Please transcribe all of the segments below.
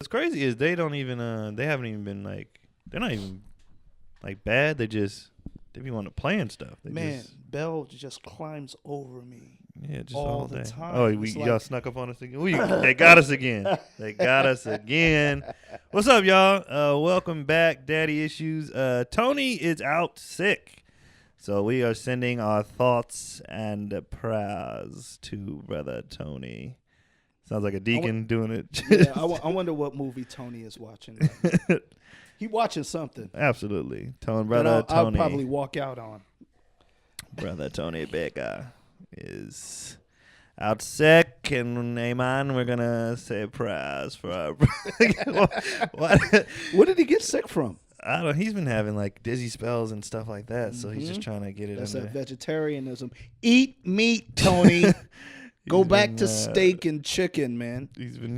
What's crazy is they haven't even been like, they're not even like bad. They be wanting to play and stuff. Bell just climbs over me. Yeah, just all day. the time. Oh, y'all snuck up on us again. They got us again. They got us again. What's up, y'all? Welcome back, Daddy Issues. Tony is out sick, so we are sending our thoughts and prayers to brother Tony. Sounds like a deacon doing it. Yeah, I wonder what movie Tony is watching. Right. He watching something. Absolutely, Tony. I'll probably walk out on. Brother Tony Baker is out sick, and amen. We're gonna say prayers for our What did he get sick from? I don't know. He's been having like dizzy spells and stuff like that, so he's just trying to get it. That's under. that vegetarianism. Eat meat, Tony. Go back to steak and chicken, man. He's been,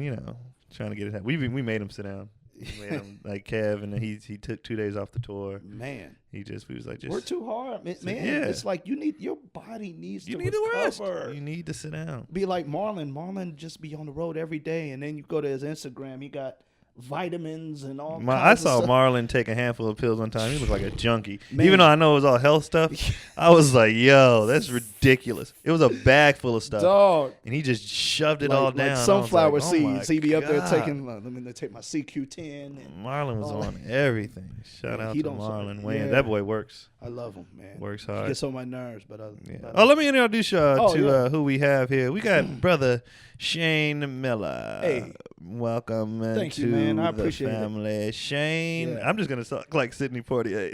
trying to get it. We made him sit down. We made him like Kev, and he took 2 days off the tour. Man, we was like, we're too hard, man. Yeah. It's like your body needs to rest. recover. You need to sit down. Be like Marlon. Marlon just be on the road every day, and then you go to his Instagram. He got vitamins and all. I saw Marlon take a handful of pills one time. He looked like a junkie. Man. Even though I know it was all health stuff, I was like, yo, that's ridiculous. It was a bag full of stuff. Dog. And he just shoved it all down. Like sunflower seeds. He be up there God. taking, let me take my CQ10. And Marlon was on everything. Shout out to Marlon Wayne. Yeah. That boy works. I love him, man. Works hard. He gets on my nerves, but let me introduce y'all to who we have here. We got brother Shane Miller. Hey. Welcome Thank to you, man. I the appreciate family. it. Shane, Yeah. I'm just going to talk like Sidney Poitier.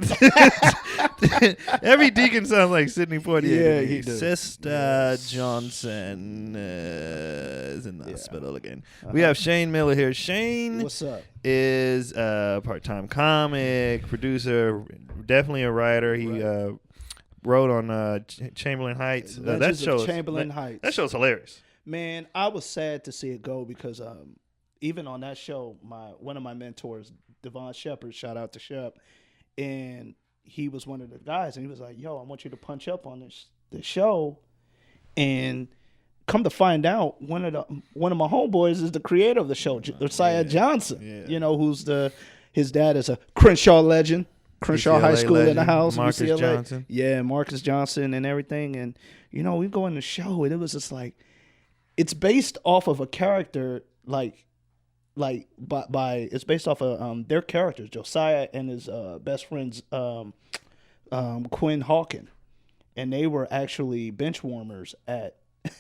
Every deacon sounds like Sidney Poitier. Yeah, he does. Sister Johnson is in the hospital again. We have Shane Miller here. Shane What's up? is a part-time comic, producer, definitely a writer. He wrote on Chamberlain Heights. That show Chamberlain Heights. That show's hilarious. Man, I was sad to see it go because even on that show, one of my mentors, Devon Shepard, shout out to Shep, and he was one of the guys, and he was like, "Yo, I want you to punch up on this show," and come to find out, one of my homeboys is the creator of the show, Josiah Johnson. Yeah. Who's his dad is a Crenshaw legend. Crenshaw UCLA High School legend, in the house. Marcus UCLA. Johnson. Yeah, Marcus Johnson and everything. And, we go in the show, and it was just like, it's based off of a character, it's based off of their characters, Josiah and his best friends, Quinn Hawken. And they were actually bench warmers at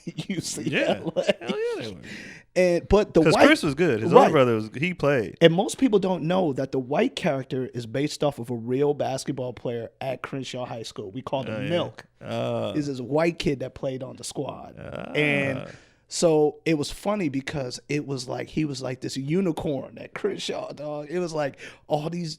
UCLA. Yeah. Hell yeah, they were. But because Chris was good. His older brother he played. And most people don't know that the white character is based off of a real basketball player at Crenshaw High School. We called him Milk. Is this white kid that played on the squad. And so it was funny because it was like he was like this unicorn at Crenshaw, dog. It was like all these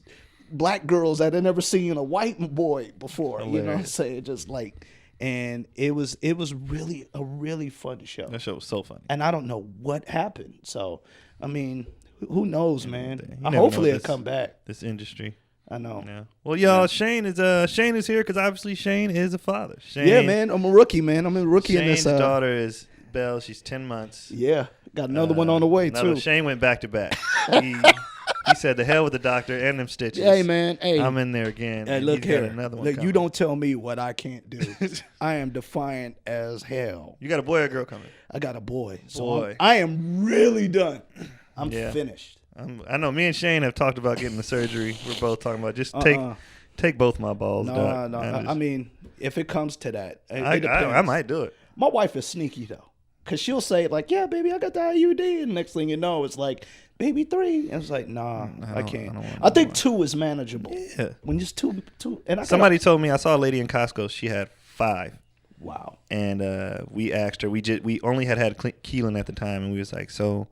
black girls that had never seen a white boy before. Hilarious. You know what I'm saying? Just like. And it was really a really fun show. That show was so funny. And I don't know what happened. So, I mean, who knows, man? You never Hopefully know it'll come back. This industry. I know. Yeah. Well, y'all, Shane is here because obviously Shane is a father. Shane, yeah, man. I'm a rookie, man. I'm a rookie in this. Shane's daughter is Belle. She's 10 months. Yeah. Got another one on the way, too. Shane went back to back. He said, "The hell with the doctor and them stitches." Hey, man. Hey, I'm in there again. Hey, look here. Another one Look, coming. you don't tell me what I can't do. I am defiant as hell. You got a boy or a girl coming? I got a boy. So Boy. I am really done. I'm finished. I know. Me and Shane have talked about getting the surgery. We're both talking about just take both my balls. No. I mean, if it comes to that, I might do it. My wife is sneaky though, because she'll say like, "Yeah, baby, I got the IUD," and next thing you know, it's like, "Baby 3." And it's like, "Nah, I can't." I think 2 is manageable. Yeah. When just two, and Somebody told me I saw a lady in Costco. She had 5. Wow. And we asked her. We only had Keelan at the time, and we was like, so,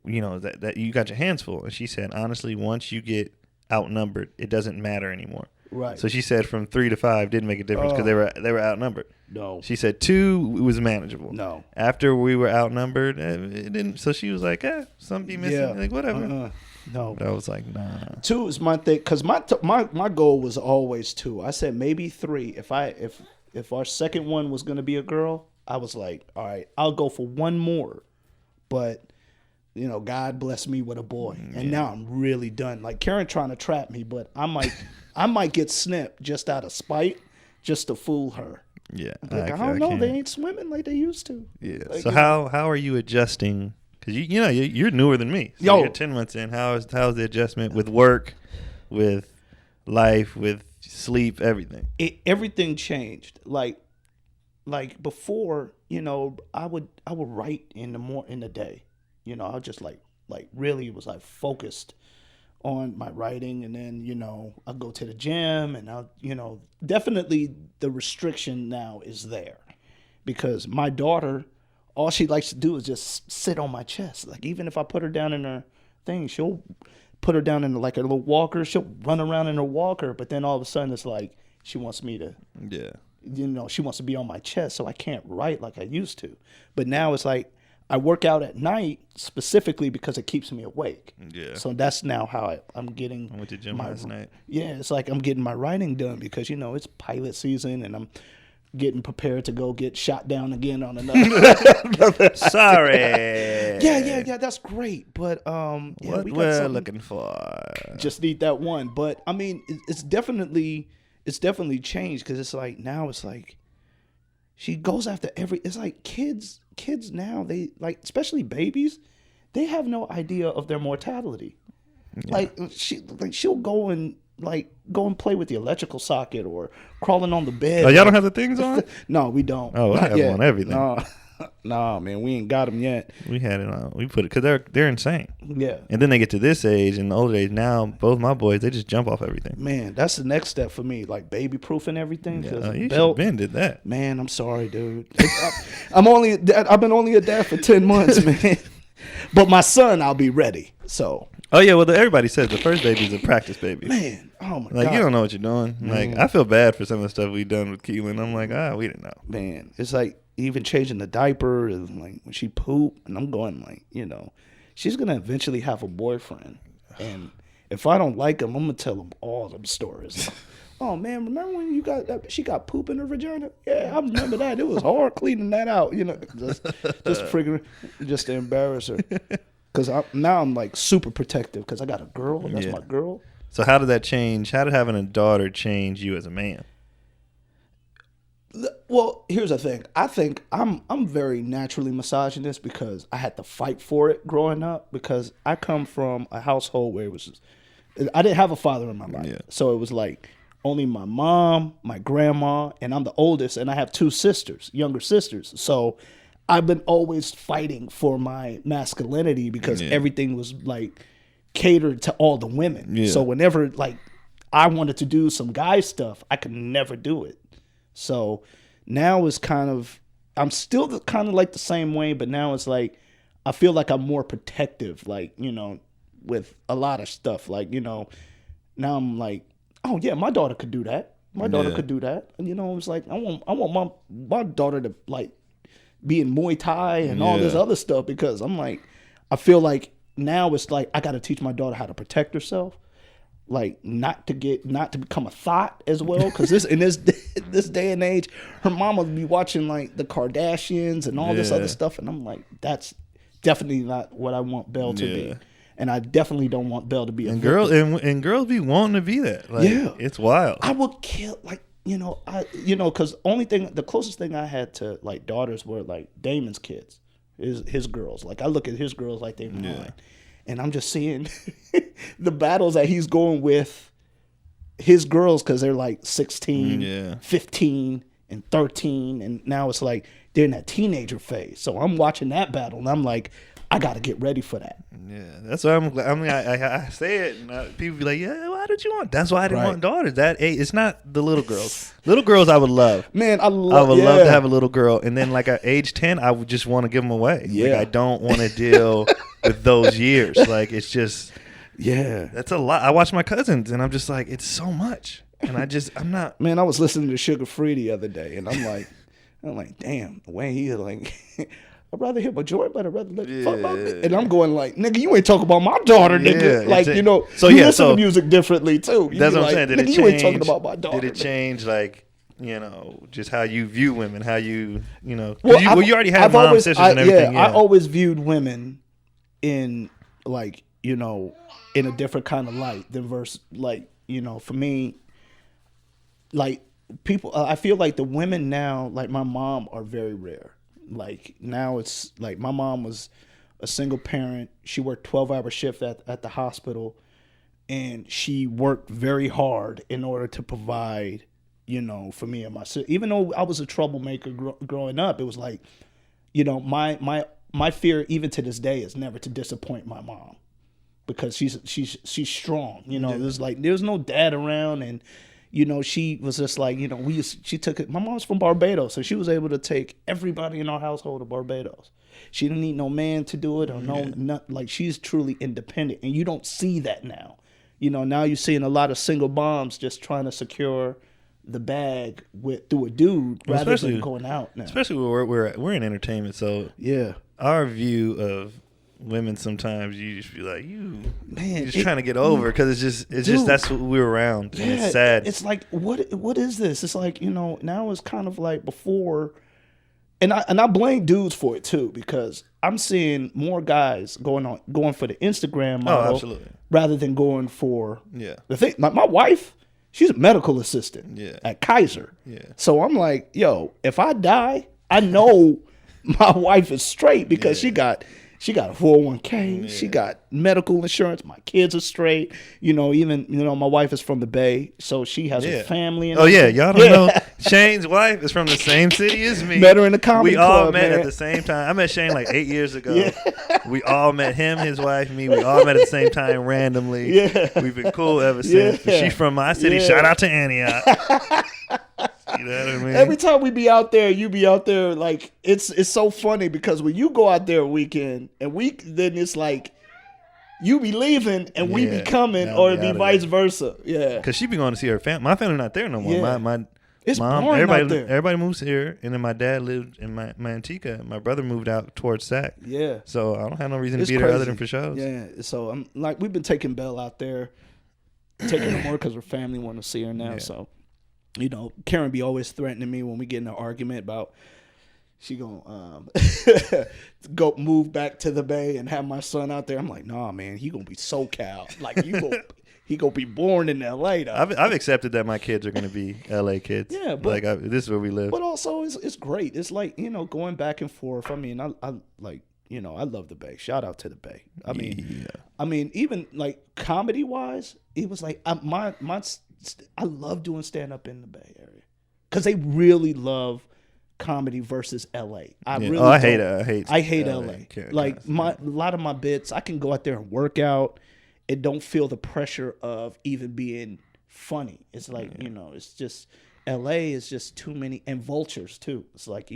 that you got your hands full. And she said, honestly, once you get outnumbered, it doesn't matter anymore. Right. So she said from 3 to 5 didn't make a difference because they were outnumbered. No. She said 2 was manageable. No. After we were outnumbered, it didn't. So she was like, some be missing. Yeah. Like whatever. No. But I was like, nah. 2 is my thing, because my goal was always 2. I said maybe 3. If our second one was going to be a girl, I was like, all right, I'll go for one more. But God blessed me with a boy, and now I'm really done. Like Karen trying to trap me, but I might get snipped just out of spite, just to fool her. Yeah, like, I don't know. They ain't swimming like they used to. Yeah. Like, so how are you adjusting? Because you're newer than me. So you're 10 months in. How's the adjustment with work, with life, with sleep, everything? Everything changed. Like before, I would write in the day. I was just like really was like focused on my writing, and then I'll go to the gym, and I'll definitely the restriction now is there because my daughter, all she likes to do is just sit on my chest. Like even if I put her down in her thing, she'll put her down in like a little walker. She'll run around in her walker, but then all of a sudden it's like she wants me to, she wants to be on my chest, so I can't write like I used to. But now it's like I work out at night specifically because it keeps me awake. Yeah. So that's now how I'm getting. I went to gym last night. Yeah, it's like I'm getting my writing done because it's pilot season and I'm getting prepared to go get shot down again on another. Sorry. Yeah, that's great. But what we're looking for. Just need that one. But I mean, it's definitely changed because it's like now it's like she goes after it's like kids now, they like, especially babies, they have no idea of their mortality. Yeah. She'll go and play with the electrical socket or crawling on the bed. Oh, y'all don't have the things on? No, we don't. Oh, I have them on everything. No, man, we ain't got them yet. We had it on. We put it because they're insane. Yeah. And then they get to this age and the older age. Now, both my boys, they just jump off everything. Man, that's the next step for me, like baby proofing everything. Yeah, you should have been did that. Man, I'm sorry, dude. I've been only a dad for 10 months, man. But my son, I'll be ready. So. Oh yeah, well everybody says the first baby is a practice baby. Man, oh my god. Like you don't know what you're doing. Like I feel bad for some of the stuff we've done with Keelan. I'm like, we didn't know. Man, it's like even changing the diaper is like when she poop, and I'm going like, she's gonna eventually have a boyfriend, and if I don't like him, I'm gonna tell him all them stories. Oh man, remember when she got poop in her vagina? Yeah, I remember that. It was hard cleaning that out. Just to embarrass her. Because now I'm like super protective because I got a girl. That's my girl. So how did that change? How did having a daughter change you as a man? Well, here's the thing. I think I'm very naturally misogynist because I had to fight for it growing up because I come from a household where I didn't have a father in my life. Yeah. So it was like only my mom, my grandma, and I'm the oldest, and I have two sisters, younger sisters. So I've been always fighting for my masculinity because everything was like catered to all the women. Yeah. So whenever like I wanted to do some guy stuff, I could never do it. So now it's I'm still kind of like the same way, but now it's like I feel like I'm more protective, like, with a lot of stuff. Like, now I'm like, oh yeah, my daughter could do that. My daughter could do that. And it's like I want my daughter to like be in Muay Thai and all this other stuff because I'm like, I feel like now it's like I got to teach my daughter how to protect herself, like not to become a thought as well. Because in this day and age, her mama would be watching like the Kardashians and all this other stuff, and I'm like, that's definitely not what I want Belle to be, and I definitely don't want Belle to be. And girls be wanting to be that. Like, it's wild. I would kill because the closest thing I had to like daughters were like Damon's kids, his girls. Like I look at his girls like they're mine, and I'm just seeing the battles that he's going with his girls because they're like 16, 15, and 13, and now it's like they're in that teenager phase. So I'm watching that battle, and I'm like, I got to get ready for that. Yeah, that's why I say it, and people be like, "Yeah, why did you want?" That's why I didn't want daughters. That it's not the little girls. Little girls, I would love. Man, I would love to have a little girl, and then like at age 10, I would just want to give them away. Yeah, like, I don't want to deal with those years. Like it's just, that's a lot. I watch my cousins, and I'm just like, it's so much, and I'm not. Man, I was listening to Sugar Free the other day, and I'm like, damn, the way he like. I'd rather hit my joint, but I'd rather let fuck my bitch. And I'm going like, nigga, you ain't talking about my daughter, nigga. Like, so you listen to music differently too. That's what I'm saying. Nigga, you ain't talking about my daughter. Did it change, like, just how you view women, how you, you already have mom, sisters, and everything. I always viewed women in like, you know, in a different kind of light than versus like, you know, for me, like people, I feel like the women now, like my mom, are very rare. Like now it's like my mom was a single parent. She worked 12-hour shift at the hospital, and she worked very hard in order to provide, you know, for me and my sister. Even though I was a troublemaker growing up, it was like, you know, my fear even to this day is never to disappoint my mom, because she's strong. You know, there's no dad around, and you know, she was just like, you know, she took it. My mom's from Barbados, so she was able to take everybody in our household to Barbados. She didn't need no man to do it, or like she's truly independent, and you don't see that now. You know, now you're seeing a lot of single moms just trying to secure the bag through a dude rather than going out now. Especially when we're in entertainment, so yeah, our view of women sometimes you just be like, you're just trying to get over, because it's just that's what we're around. Yeah, and it's sad. It's like what is this? It's like, you know, now it's kind of like before, and I blame dudes for it too, because I'm seeing more guys going for the Instagram model rather than going for the thing. My wife, she's a medical assistant at Kaiser. Yeah. So I'm like, yo, if I die, I know my wife is straight, because she got a 401k. Yeah. She got medical insurance. My kids are straight. You know, even, you know, my wife is from the Bay, so she has a family. And y'all don't know. Shane's wife is from the same city as me. Met her in the comedy club. We all met at the same time. I met Shane like 8 years ago. Yeah. We all met him, his wife, me. We all met at the same time randomly. Yeah. We've been cool ever since. Yeah. She's from my city. Yeah. Shout out to Antioch. You know what I mean? Every time we be out there, you be out there, like it's so funny, because when you go out there a weekend and then it's like you be leaving and we be coming, or it be vice versa. Yeah, because she be going to see her family. My family not there no more. Yeah. My it's mom, boring out there. Everybody moves here, and then my dad lived in my Antigua. My brother moved out towards Sac. Yeah, so I don't have no reason to be there other than for shows. Yeah, so I'm like, we've been taking Belle out there, taking her more because her family want to see her now. Yeah. So. You know, Karen be always threatening me when we get in an argument about she gonna go move back to the Bay and have my son out there. I'm like, nah, man, he gonna be SoCal. Like he gonna be born in LA. Though. I've accepted that my kids are gonna be LA kids. Yeah, but like this is where we live. But also, it's great. It's like, you know, going back and forth. I mean, I like, you know, I love the Bay. Shout out to the Bay. I mean, even like comedy wise, it was like I love doing stand-up in the Bay Area, because they really love comedy versus L.A. I hate L.A. Like a lot of my bits, I can go out there and work out and don't feel the pressure of even being funny. It's like, you know, it's just L.A. is just too many, and vultures too. It's like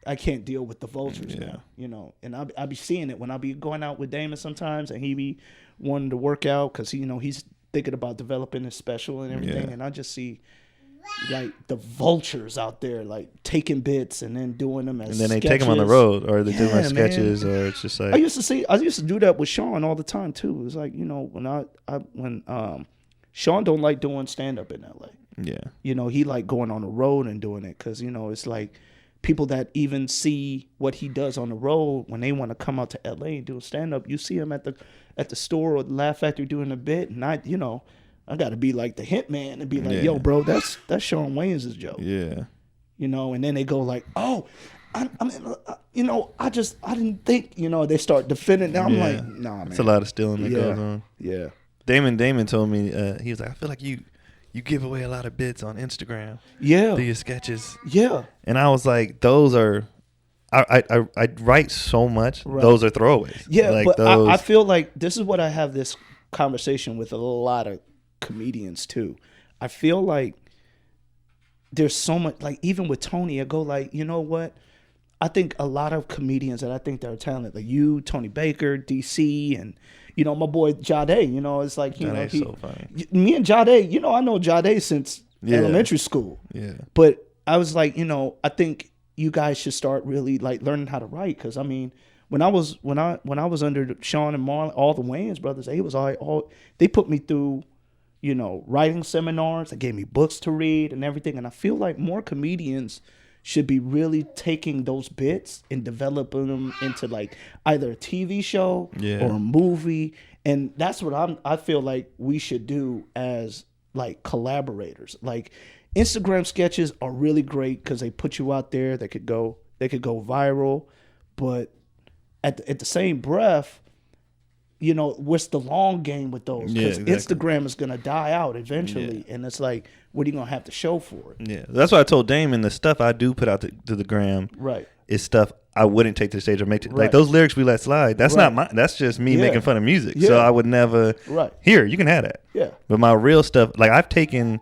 I can't deal with the vultures now, you know. And I be seeing it when I be going out with Damon sometimes, and he be wanting to work out because, you know, he's thinking about developing his special and everything, and I just see like the vultures out there, like taking bits and then doing them as sketches. And then they take them on the road, or they do like sketches, or it's just like I used to do that with Sean all the time too. It was like, you know, when Sean don't like doing stand up in LA. Yeah, you know, he like going on the road and doing it, because, you know, it's like people that even see what he does on the road, when they want to come out to LA and do a stand up, you see him at the store or the Laugh Factory doing a bit, and I got to be like the hit man and be like, yo, bro, that's Sean Wayans' joke. Yeah, you know, and then they go like, oh, I mean, you know, I didn't think, you know, they start defending. Now I'm like, nah, man, it's a lot of stealing that goes on. Yeah, Damon told me, he was like, I feel like you give away a lot of bits on Instagram. Yeah. Through your sketches. Yeah. And I was like, those are, I write so much. Right. Those are throwaways. Yeah, like but I feel like this is what I have this conversation with a lot of comedians too. I feel like there's so much, like even with Tony, I go like, you know what? I think a lot of comedians that I think that are talented, like you, Tony Baker, DC, and, you know, my boy Jade, you know, it's like, you know, so funny. Me and Jade, you know, I know Jade since elementary school. Yeah. But I was like, you know, I think you guys should start really like learning how to write, because I mean, when I was under Sean and Marlon, all the Wayans brothers, they put me through, you know, writing seminars. They gave me books to read and everything. And I feel like more comedians should be really taking those bits and developing them into like either a TV show or a movie. And that's what I feel like we should do as like collaborators. Like Instagram sketches are really great because they put you out there. They could go viral, but at the same breath, you know, what's the long game with those? Because Instagram is gonna die out eventually, and it's like, what are you gonna have to show for it? Yeah, that's why I told Damon the stuff I do put out to the gram, is stuff I wouldn't take to the stage or make like those lyrics we let slide. That's not mine. That's just me making fun of music. So I would never. Here, you can have that. Yeah. But my real stuff, like I've taken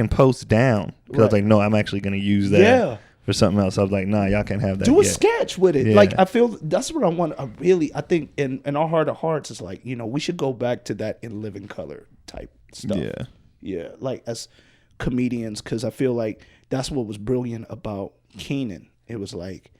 posts down because I was like, no, I'm actually gonna use that. Yeah. For something else, I was like, nah, y'all can't have that. Do a sketch with it. Like I feel that's what I want. I think in our heart of hearts is like, you know, we should go back to that in living color type stuff. Yeah. Like as comedians, because I feel like that's what was brilliant about Keon. It was like,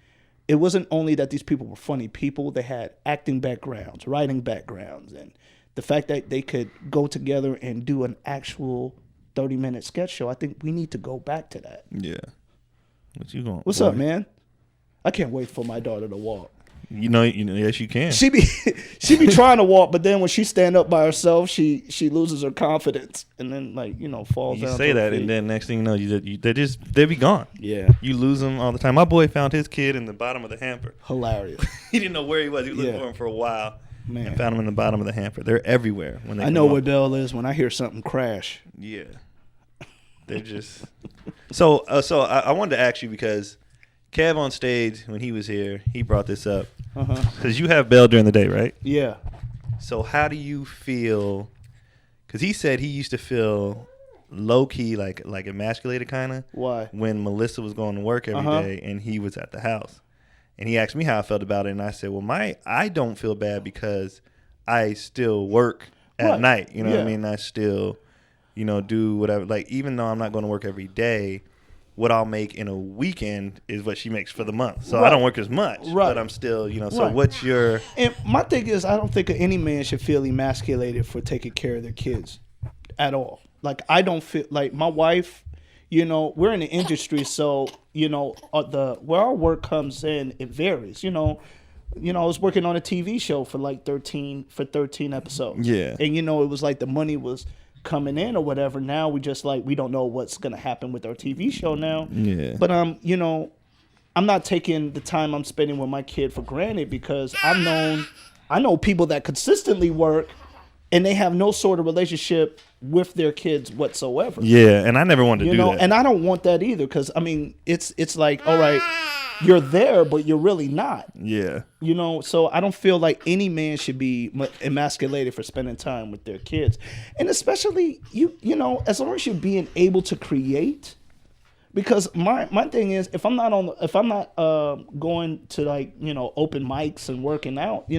it wasn't only that these people were funny people; they had acting backgrounds, writing backgrounds, and the fact that they could go together and do an actual 30-minute sketch show. I think we need to go back to that. Yeah. What's up, man? I can't wait for my daughter to walk. You know, yes, you can. She be trying to walk, but then when she stand up by herself, she loses her confidence and then like falls down. You say that, and then next thing you know, they be gone. Yeah, you lose them all the time. My boy found his kid in the bottom of the hamper. Hilarious. He didn't know where he was. He was looking for him for a while. Man. And found him in the bottom of the hamper. They're everywhere when they. I know where Belle is when I hear something crash. Yeah. They're just so I wanted to ask you because Kev on stage when he was here, he brought this up because you have Bell during the day, right? Yeah. So how do you feel? Because he said he used to feel low key like emasculated kind of. Why? When Melissa was going to work every day and he was at the house, and he asked me how I felt about it, and I said, well, I don't feel bad because I still work at night. You know what I mean? I still. Do whatever. Like, even though I'm not going to work every day, what I'll make in a weekend is what she makes for the month. So I don't work as much, but I'm still, So what's your? And my thing is, I don't think any man should feel emasculated for taking care of their kids, at all. Like I don't feel like my wife. We're in the industry, so where our work comes in, it varies. I was working on a TV show for like 13 episodes. Yeah, and it was like the money was coming in or whatever. Now we just like we don't know what's gonna happen with our TV show now. Yeah. But I'm not taking the time I'm spending with my kid for granted because I know people that consistently work and they have no sort of relationship with their kids whatsoever. Yeah, and I never wanted to do that. And I don't want that either because it's like, all right, you're there, but you're really not. Yeah. So I don't feel like any man should be emasculated for spending time with their kids. And especially, as long as you're being able to create. Because my thing is, if I'm not going to like, open mics and working out,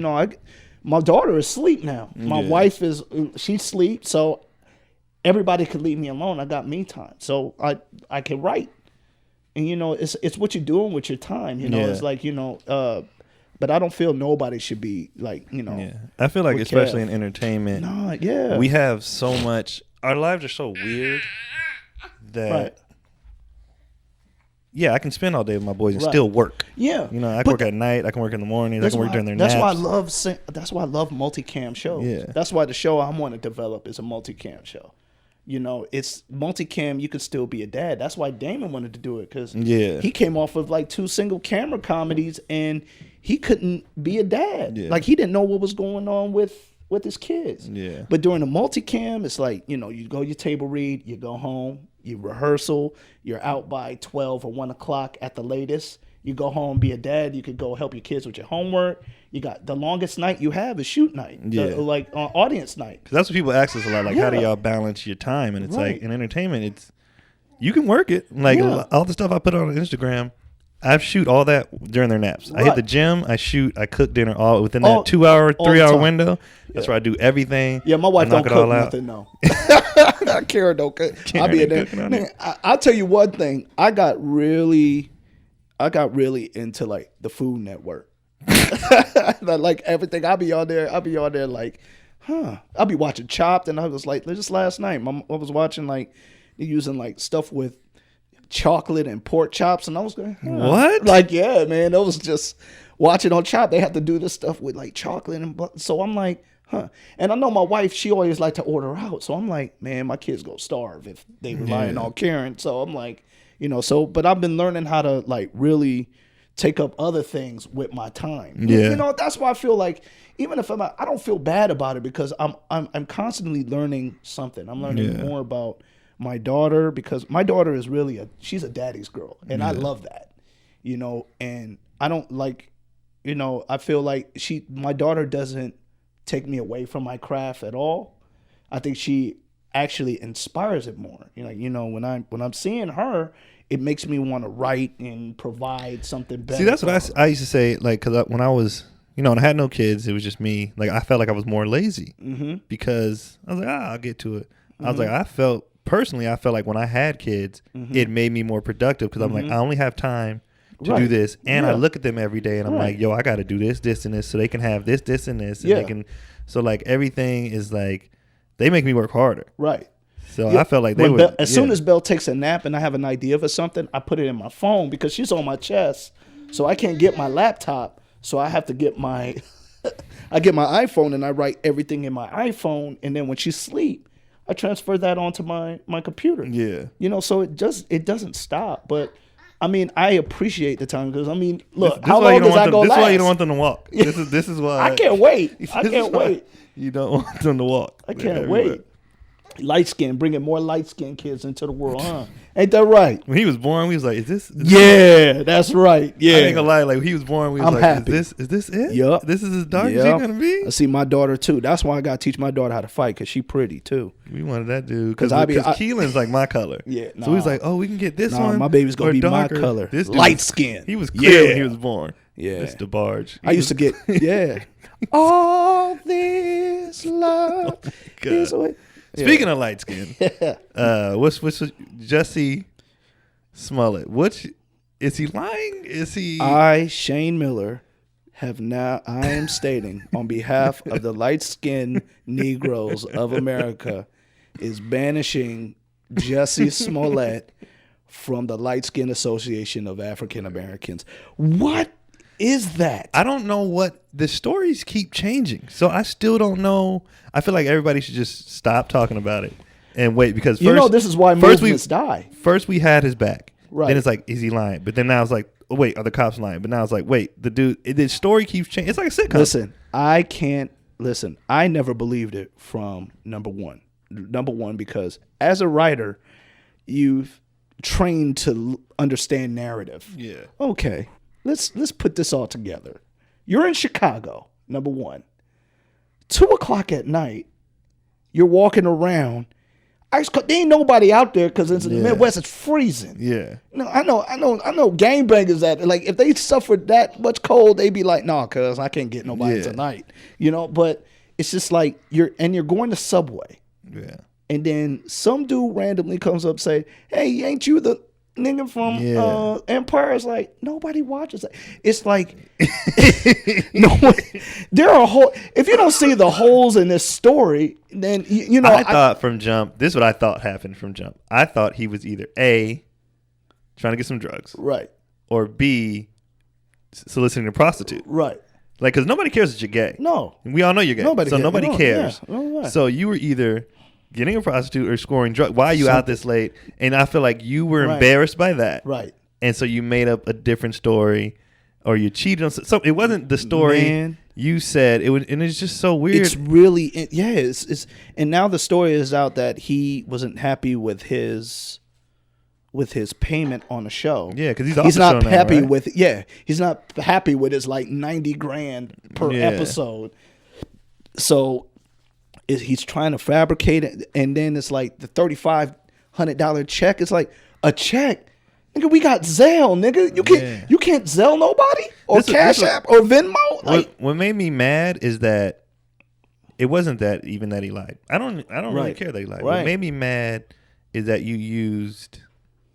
my daughter is asleep now. My wife she sleeps. So everybody could leave me alone. I got me time. So I can write. And it's what you're doing with your time. It's like but I don't feel nobody should be like Yeah, I feel like especially in entertainment. We have so much. Our lives are so weird that. Yeah, I can spend all day with my boys and still work. Yeah, I can work at night. I can work in the morning. I can work during their naps. That's why I love multicam shows. Yeah, that's why the show I want to develop is a multicam show. It's multicam. You could still be a dad. That's why Damon wanted to do it because he came off of like 2 single camera comedies and he couldn't be a dad. Yeah. Like he didn't know what was going on with his kids. Yeah. But during the multicam, it's like you go your table read, you go home, you rehearsal, you're out by 12 or 1 o'clock at the latest. You go home, be a dad. You could go help your kids with your homework. You got the longest night you have is shoot night, audience night. Cause that's what people ask us a lot. Like, how do y'all balance your time? And it's like in entertainment, you can work it. Like all the stuff I put on Instagram, I shoot all that during their naps. I hit the gym, I shoot, I cook dinner all within that 2 hour, 3 hour window. That's where I do everything. Yeah, my wife don't cook nothing. No, Kara don't cook. I'll be in there. Man, I'll tell you one thing. I got really into like the Food Network. Like everything. I'll be on there like, I'll be watching Chopped, and I was like, just last night, I was watching like using like stuff with chocolate and pork chops, and I was going, what? Like, yeah, man, it was just watching on Chop. They have to do this stuff with like chocolate and so I'm like, huh. And I know my wife, she always like to order out, so I'm like, man, my kids gonna starve if they relying on Karen. So I'm like, but I've been learning how to like really take up other things with my time. Yeah. That's why I feel like even if I don't feel bad about it because I'm constantly learning something. I'm learning more about my daughter because my daughter is really she's a daddy's girl, and I love that. And I don't like, I feel like my daughter doesn't take me away from my craft at all. I think she actually inspires it more. When I'm seeing her, it makes me want to write and provide something better. See, that's what I used to say, like, because when I was, when I had no kids, it was just me. Like, I felt like I was more lazy because I was like, I'll get to it. I was like, I felt like when I had kids, it made me more productive because I'm like, I only have time to do this. And I look at them every day and I'm like, yo, I got to do this, this, and this so they can have this, this, and this. And they can, so like everything is like, they make me work harder. Right. So I felt like they would. As soon as Belle takes a nap and I have an idea for something, I put it in my phone because she's on my chest. So I can't get my laptop. So I have to get my iPhone and I write everything in my iPhone. And then when she's asleep, I transfer that onto my computer. Yeah. So it doesn't stop. But I mean, I appreciate the time because look, this how long does that go last? This is why you don't want them to walk. This is why I can't wait. I can't wait. You don't want them to walk. I can't wait. Light skin, bringing more light skinned kids into the world, huh? Ain't that right? When he was born, we was like, is yeah, that's right. Yeah. I ain't gonna lie, like when he was born, we was like, happy. Is this it? Yep. This is as dark as you're gonna be? I see my daughter too. That's why I gotta teach my daughter how to fight because she pretty too. We wanted that dude because Keelan's like my color. Yeah. So we was like, we can get this one. My baby's gonna be darker. My color. This light skin. He was clear when he was born. Yeah. It's the barge. I used to get all this love is away. Speaking of light skin, what's Jussie Smollett? Is he lying? Is he? Shane Miller, I am stating on behalf of the light-skinned Negroes of America, is banishing Jussie Smollett from the Light Skin Association of African Americans. What is that? I don't know what the stories keep changing, so I still don't know. I feel like everybody should just stop talking about it and wait because first, this is why movements die. First, we had his back. Right. Then it's like, is he lying? But then now it's like, oh wait, are the cops lying? But now it's like, wait, the story keeps changing. It's like a sitcom. Listen, I never believed it from number one. Number one, because as a writer, you've trained to understand narrative. Yeah. Okay. Let's put this all together. You're in Chicago, number one. 2:00 at night, you're walking around. There ain't nobody out there because in the Midwest it's freezing. Yeah. No, I know gangbangers that like if they suffered that much cold, they'd be like, nah, cuz I can't get nobody tonight. But it's just like you're going to Subway. Yeah. And then some dude randomly comes up and say, hey, ain't you the nigga from Empire? Is like nobody watches it. It's like there are if you don't see the holes in this story, then I thought from jump. This is what I thought happened from jump. I thought he was either A, trying to get some drugs, right, or B, soliciting a prostitute, right. Like because nobody cares that you're gay. No, we all know you're gay. Nobody cares. Yeah. So you were either getting a prostitute or scoring drugs. Why are you out this late? And I feel like you were embarrassed by that. Right. And so you made up a different story or you cheated on so it wasn't the story you said. It was, and it's just so weird. It's really it's and now the story is out that he wasn't happy with his payment on the show. Yeah, because he's not happy with he's not happy with his like $90,000 per episode. So he's trying to fabricate it, and then it's like the $3,500 check. It's like a check, nigga. We got Zelle, nigga. You can't Zelle nobody or Cash App or Venmo. Like what made me mad is that it wasn't that even that he lied. I don't really care that he lied. What made me mad is that you used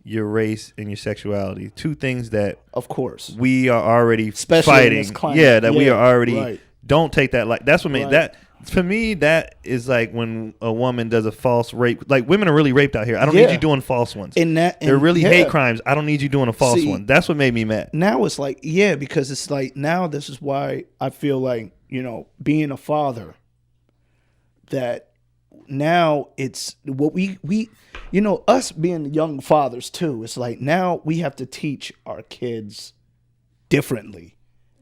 your race and your sexuality, two things that of course we are already especially fighting. In this climate. We are already. Don't take that like that's what made for me, that is like when a woman does a false rape. Like women are really raped out here. I don't need you doing false ones. They're really hate crimes. I don't need you doing a false one. That's what made me mad. Now it's like, because it's like now this is why I feel like, being a father, that now it's what we us being young fathers too. It's like now we have to teach our kids differently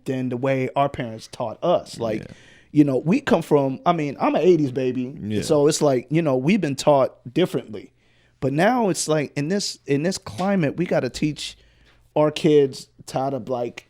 than the way our parents taught us. Like, we come from, I'm an 80s baby. Yeah. So it's like, we've been taught differently. But now it's like in this climate, we got to teach our kids how to, like,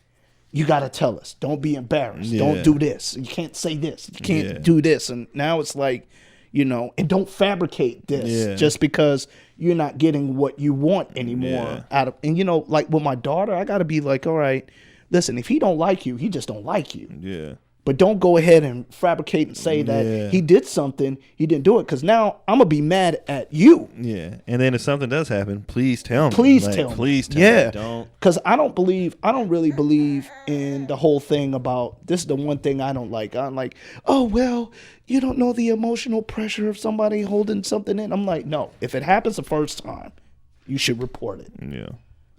you got to tell us. Don't be embarrassed. Yeah. Don't do this. You can't say this. You can't do this. And now it's like, and don't fabricate this just because you're not getting what you want anymore out of. And, like with my daughter, I got to be like, all right, listen, if he don't like you, he just don't like you. Yeah. But don't go ahead and fabricate and say that he did something, he didn't do it, because now I'm going to be mad at you. Yeah. And then if something does happen, please tell me. Please tell me. Please tell me. Don't. Because I don't really believe in the whole thing about, this is the one thing I don't like. I'm like, oh, well, you don't know the emotional pressure of somebody holding something in. I'm like, no, if it happens the first time, you should report it. Yeah.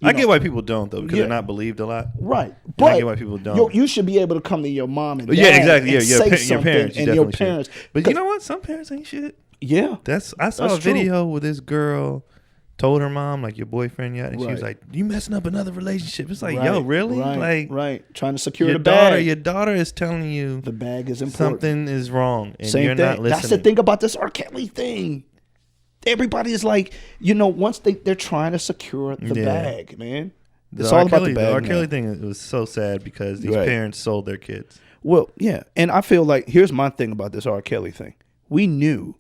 I get why people don't, though, because they're not believed a lot. Right. But I get why people don't. You should be able to come to your mom and dad exactly. and say your parents. And your parents. But you know what? Some parents ain't shit. Yeah. I saw a video where this girl told her mom, like, your boyfriend yet? And she was like, you messing up another relationship. It's like, yo, really? Right. Trying to secure the bag. Your daughter is telling you the bag is important. Something is wrong. And Same you're thing. not listening. That's the thing about this R. Kelly thing. Everybody is like, once they're trying to secure the bag, man. It's all about the bag. The R. Kelly thing was so sad because these parents sold their kids. Well, yeah. And I feel like, here's my thing about this R. Kelly thing. We knew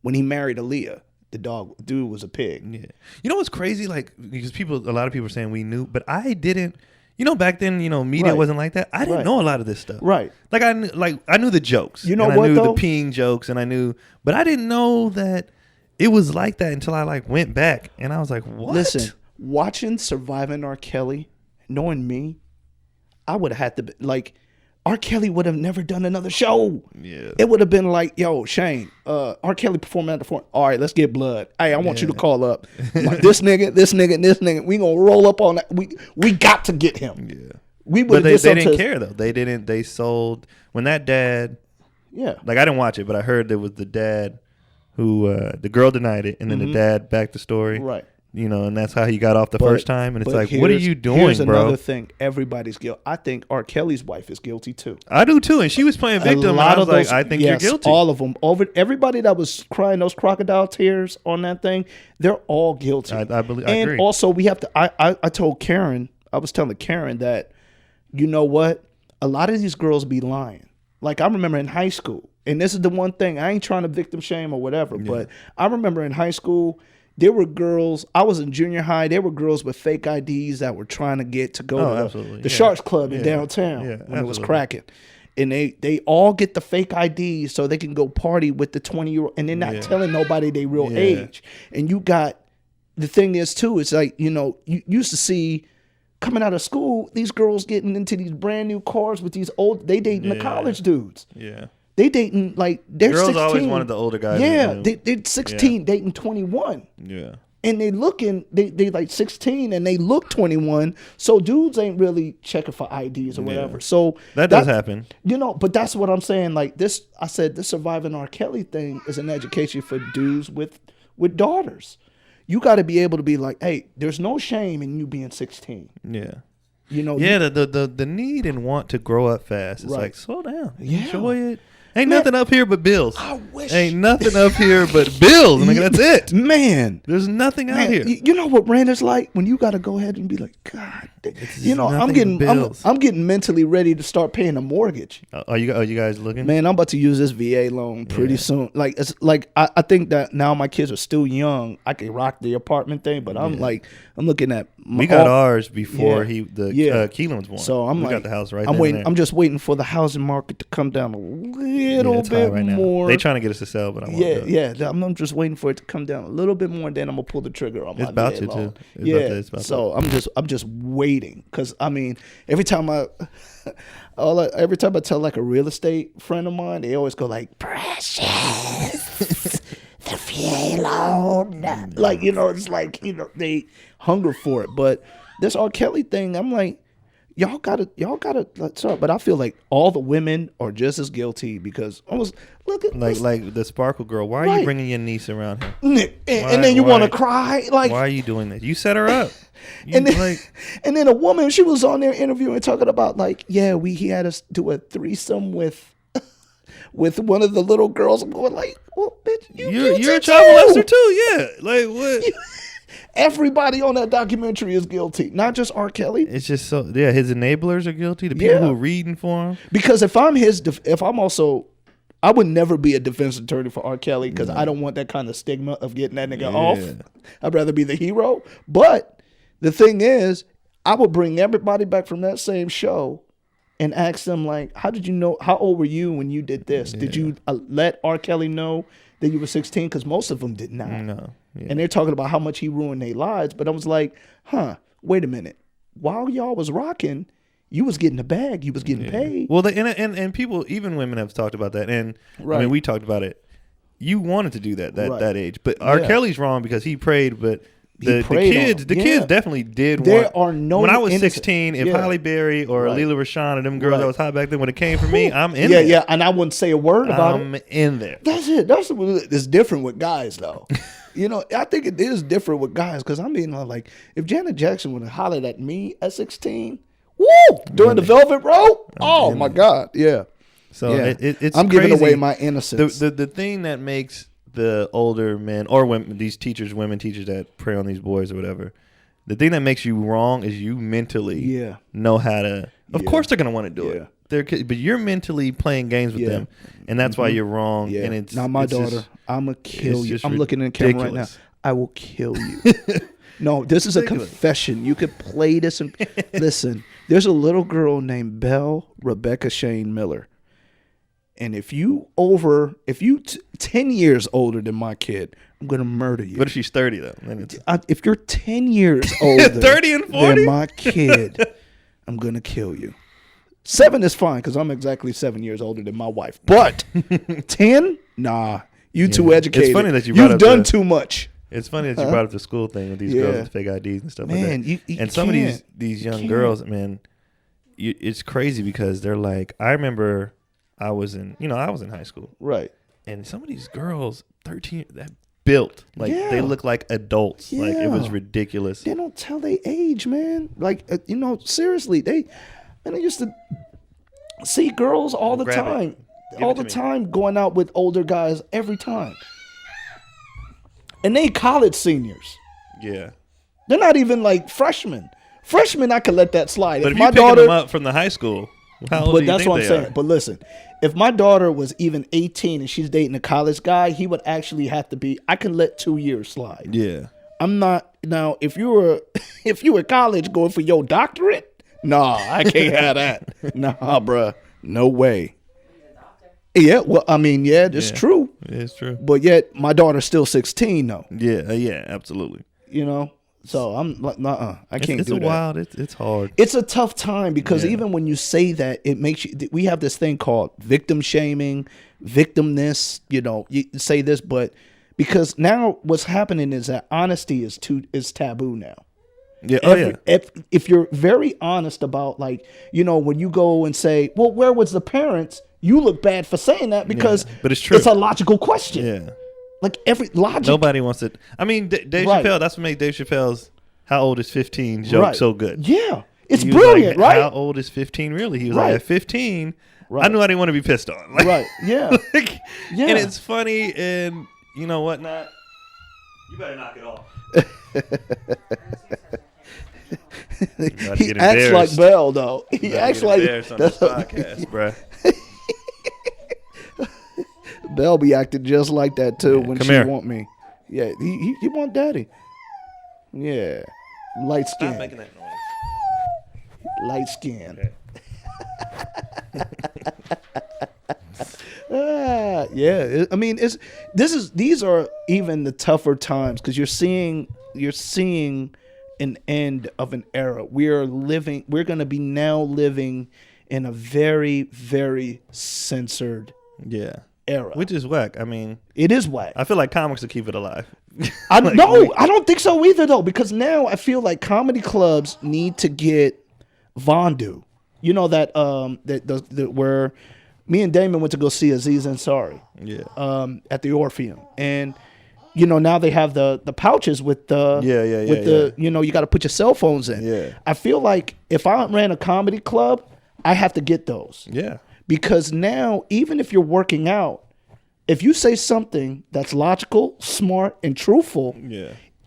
when he married Aaliyah, the dude was a pig. Yeah. You know what's crazy? Like, because a lot of people are saying we knew, but I didn't. Back then, media wasn't like that. I didn't know a lot of this stuff. Right. Like, I knew the jokes. You know what, though? I knew the peeing jokes, but I didn't know that it was like that until I, went back. And I was like, what? Listen. Watching Surviving R. Kelly, knowing me, I would have had to be, R. Kelly would have never done another show. Yeah. It would have been like, yo, Shane, R. Kelly performing at the front. All right, let's get blood. Hey, I want you to call up. Like, this nigga, and this nigga. We gonna roll up on that. We got to get him. Yeah. But they didn't care though. They didn't. They sold when that dad. Yeah. Like, I didn't watch it, but I heard there was the dad who the girl denied it, and then the dad backed the story. Right. And that's how he got off the first time. And it's like, what are you doing, here's bro? Another thing. Everybody's guilty. I think R. Kelly's wife is guilty, too. I do, too. And she was playing victim. And I was like, I think you're guilty. All of them. Everybody that was crying those crocodile tears on that thing, they're all guilty. I agree. And also, we have to, I told Karen, I was telling Karen that, you know what? A lot of these girls be lying. Like, I remember in high school, and this is the one thing, I ain't trying to victim shame or whatever, but I remember in high school, there were girls, I was in junior high, there were girls with fake IDs that were trying to get to go to the Sharks Club in downtown when it was cracking. And they all get the fake IDs so they can go party with the 20-year-old, and they're not telling nobody their real age. And you got, the thing is too, it's like, you used to see coming out of school, these girls getting into these brand new cars with these they dating the college dudes. Yeah. They dating, they're girls 16. Girls always wanted the older guys. Yeah, they're 16 dating 21. Yeah. And they like 16 and they look 21. So dudes ain't really checking for IDs or whatever. So that does happen. But that's what I'm saying. Like this, I said this Surviving R. Kelly thing is an education for dudes with daughters. You got to be able to be like, hey, there's no shame in you being 16. Yeah. The need and want to grow up fast. It's like, slow down. Enjoy it. Ain't nothing up here but bills. I wish. Ain't nothing up here but bills. That's it. Man. There's nothing out here. You know what rent is like when you got to go ahead and be like, God. I'm getting mentally ready to start paying a mortgage. Are you guys looking? Man, I'm about to use this VA loan pretty soon. I think that now my kids are still young. I can rock the apartment thing, but I'm looking at. We got ours before Keelan was born. So we got the house right. I'm just waiting for the housing market to come down a little bit right more. They trying to get us to sell, but I won't. I'm just waiting for it to come down a little bit more, and then I'm gonna pull the trigger on my VA loan. I'm just waiting degrading. Because I mean, every time I tell like a real estate friend of mine, they always go like, "Precious, the feeling." Like, it's like, they hunger for it. But this R. Kelly thing, I'm like, y'all gotta let's up. But I feel like all the women are just as guilty because almost look at like the Sparkle girl. Why are you bringing your niece around here? And then you want to cry. Like, why are you doing this? You set her up. And then a woman, she was on there interviewing, talking about like, yeah, he had us do a threesome with one of the little girls. I'm going like, well, bitch, you're a child molester too. Yeah, like what? Everybody on that documentary is guilty, not just R. Kelly. It's just so his enablers are guilty. The people who are reading for him. Because I would never be a defense attorney for R. Kelly because I don't want that kind of stigma of getting that nigga off. I'd rather be the hero. But the thing is, I would bring everybody back from that same show and ask them like, how old were you when you did this? Did you let R. Kelly know that you were 16? Because most of them did not. No. Yeah. And they're talking about how much he ruined their lives. But I was like, wait a minute. While y'all was rocking, you was getting a bag. You was getting paid. Well, and people, even women have talked about that. And I mean, we talked about it. You wanted to do that age. But R. Kelly's wrong because he prayed, but the kids definitely did. There are no. When I was 16, if Halle Berry or Leela Rashawn or them girls that was hot back then would have came for me, I'm in there. Yeah, and I wouldn't say a word about it. I'm in there. That's it. It's different with guys though. I think it is different with guys because I mean, like, if Janet Jackson would have hollered at me at 16, woo, during the Velvet Rope, oh my God, yeah. So it's I'm crazy. giving away my innocence. The thing that makes the older men or women, these teachers, women teachers that prey on these boys or whatever, the thing that makes you wrong is you mentally know how to. Of course, they're gonna want to do it. But you're mentally playing games with them, and that's why you're wrong. Yeah. And it's now my daughter. I'm gonna kill you. I'm looking in the camera right now. I will kill you. No, this is a confession. You could play this and listen. There's a little girl named Belle Rebecca Shane Miller. And if you 10 years older than my kid, I'm going to murder you. What if she's 30 though? If you're 10 years older 30 and 40? than my kid, I'm going to kill you. 7 is fine because I'm exactly 7 years older than my wife. But 10? Nah. You too educated. It's funny that you've done too much. It's funny that you brought up the school thing with these girls with fake IDs and stuff like that. And some of these young girls, man, it's crazy because they're like, I remember I was in high school. Right. And some of these girls, 13, that built. Like, they look like adults. Yeah. Like, it was ridiculous. They don't tell their age, man. Like, seriously, they used to see girls all the time. All the time going out with older guys every time. And they college seniors. Yeah. They're not even like freshmen. Freshmen, I could let that slide. But if you're picking them up from the high school, how old do you that's think what I'm saying. are? But listen, if my daughter was even 18 and she's dating a college guy, he would actually have to be, I can let 2 years slide. Yeah. I'm not, now, if you were college going for your doctorate, nah, I can't have that. Nah, bruh. No way. Yeah, well, I mean, that's true. It's true. But yet, my daughter's still 16, though. Yeah, absolutely. So I'm like, I can't do that. It's wild. It's hard. It's a tough time because even when you say that, it makes you. We have this thing called victim shaming, victimness. You say this, but because now what's happening is that honesty is taboo now. Yeah. If you're very honest about, like, when you go and say, well, where was the parents? You look bad for saying that because but it's true. It's a logical question. Yeah. Like every logic. Nobody wants it. I mean, Dave Chappelle, that's what makes Dave Chappelle's "How old is 15" joke so good. Yeah. It's brilliant, like, right? How old is 15 really? He was like, at 15, I knew I didn't want to be pissed on. Like, right. Yeah. Yeah. And it's funny and you know what not? You better knock it off. He acts like Bell, though. He acts like that's on this podcast, bruh. Bell be acting just like that too when she want me. Yeah, he want daddy. Yeah, light skin. Stop making that noise. Light skin. Okay. Yeah. I mean, these are even the tougher times because you're seeing an end of an era. We're going to be now living in a very, very censored era. Which is whack. I mean, it is whack. I feel like comics will keep it alive. I don't think so either, though, because now I feel like comedy clubs need to get Vondu. You know that where me and Damon went to go see Aziz Ansari at the Orpheum. And, you know, now they have the pouches with the, you know, you got to put your cell phones in. Yeah. I feel like if I ran a comedy club, I have to get those. Yeah. Because now, even if you're working out, if you say something that's logical, smart, and truthful,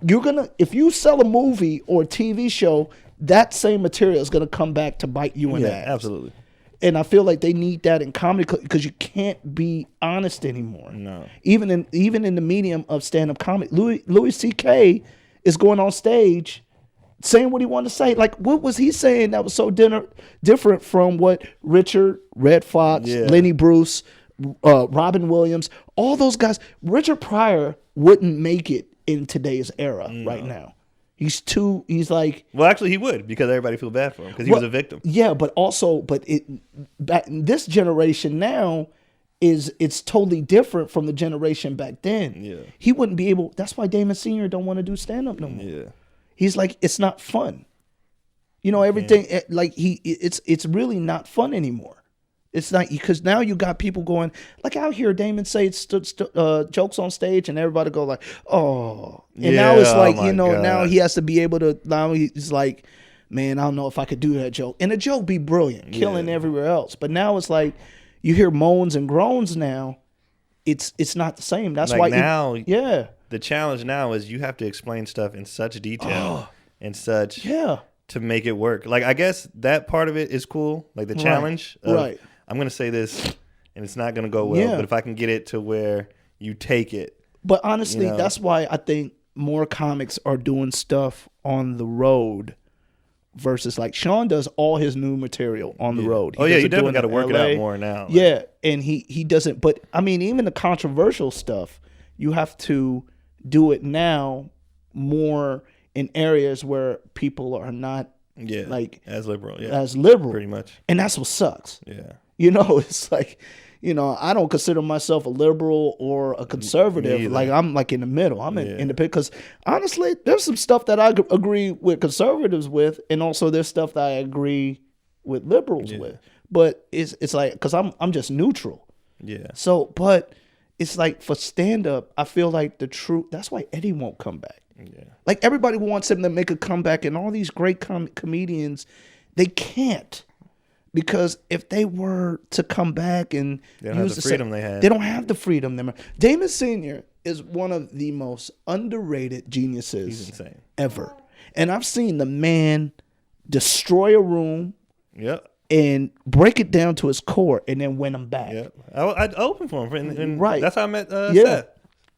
if you sell a movie or a TV show, that same material is going to come back to bite you in the ass. Absolutely. And I feel like they need that in comedy because you can't be honest anymore. No. Even in the medium of stand-up comedy. Louis C.K. is going on stage saying what he wanted to say. Like, what was he saying that was so different from what Richard, Red Fox, Lenny Bruce, Robin Williams, all those guys. Richard Pryor wouldn't make it in today's era right now. He's like... Well, actually, he would, because everybody feel bad for him, because he was a victim. Yeah, but this generation now it's totally different from the generation back then. Yeah. He wouldn't be able... That's why Damon Sr. don't want to do stand-up no more. Yeah. He's like, it's not fun. You know, everything... Like, it's really not fun anymore. It's not, because now you got people going, like out here, Damon say jokes on stage and everybody go like, oh. And now it's like, now he has to be able to, now he's like, man, I don't know if I could do that joke. And the joke be brilliant, killing everywhere else. But now it's like, you hear moans and groans now, it's not the same. That's like why now, the challenge now is you have to explain stuff in such detail and such to make it work. Like, I guess that part of it is cool, like the challenge of, I'm going to say this, and it's not going to go well, but if I can get it to where you take it. But honestly, that's why I think more comics are doing stuff on the road versus, like, Sean does all his new material on the road. You definitely got to work it out more now. Yeah, and he doesn't. But, I mean, even the controversial stuff, you have to do it now more in areas where people are not like as liberal. Pretty much. And that's what sucks. Yeah. You know, it's like, you know, I don't consider myself a liberal or a conservative. Like, I'm like in the middle. I'm independent. Because honestly, there's some stuff that I agree with conservatives with, and also there's stuff that I agree with liberals with. But it's like, because I'm just neutral. Yeah. So, but it's like for stand up, I feel like the truth. That's why Eddie won't come back. Yeah. Like, everybody wants him to make a comeback, and all these great comedians, they can't. Because if they were to come back and they don't have the freedom they had. They don't have the freedom. Damon Sr. is one of the most underrated geniuses ever. And I've seen the man destroy a room and break it down to his core and then win them back. Yep. I opened for him. And that's how I met Seth.